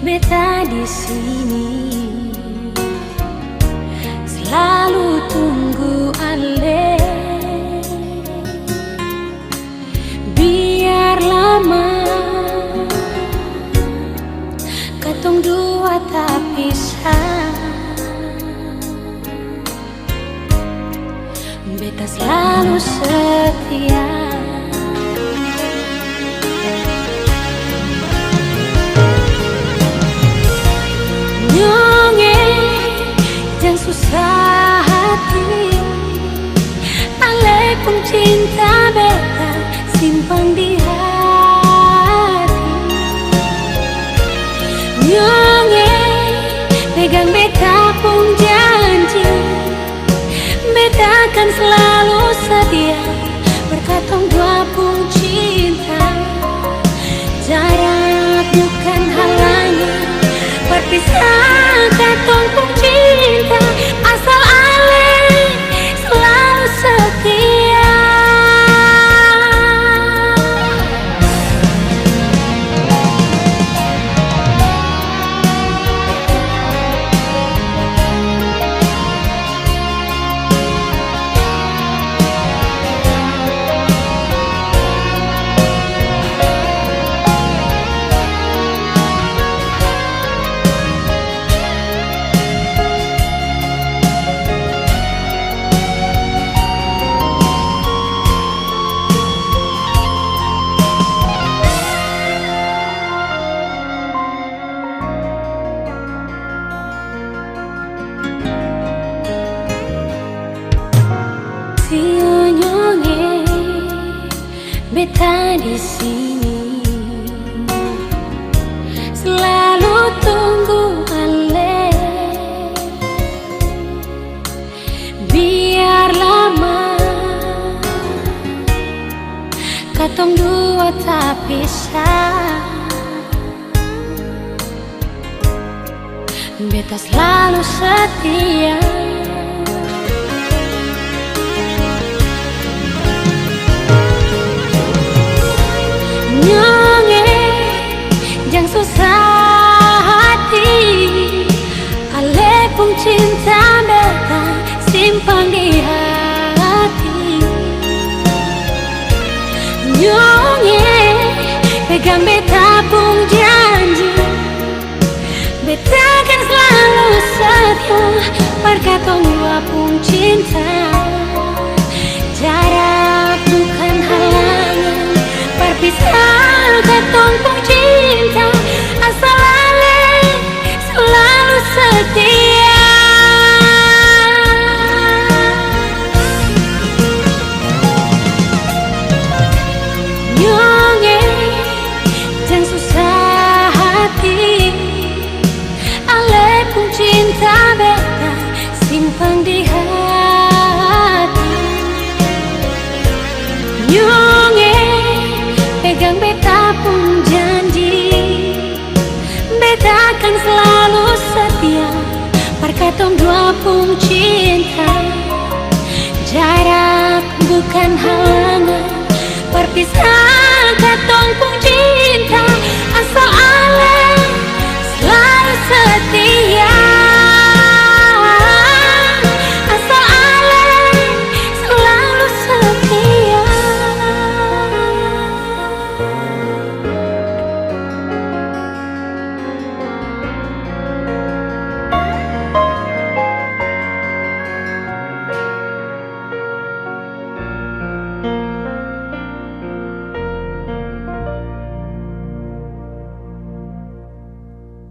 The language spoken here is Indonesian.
Beta di sini selalu tunggu ale, biar lama katong dua tak pisah. Beta selalu setia. Susah hati, ale pun cinta beta simpan di hati. Nyonge pegang beta pun janji, beta akan selalu setia berkatong dua pun cinta. Jarak bukan halangan berpisah katong pun cinta, asal ale selalu setia. Beta di sini selalu tunggu ale, biar lama katong dua tak pisah. Beta selalu setia. Nyonge jangan susah hati, ale pun cinta beta simpan di hati. Nyonge pegang beta pun janji, beta akan selalu setia berkatong dua pun cinta. Jarak bukan halangan berpisah katong pun cinta, asal ale selalu setia. Nyonge jangan susah hati, ale pun cinta beta simpan di hati. Nyonge pegang beta pun janji, beta akan selalu setia berkatong dua pun cinta. Jarak bukan halangan berpisah katong pun cinta, asal ale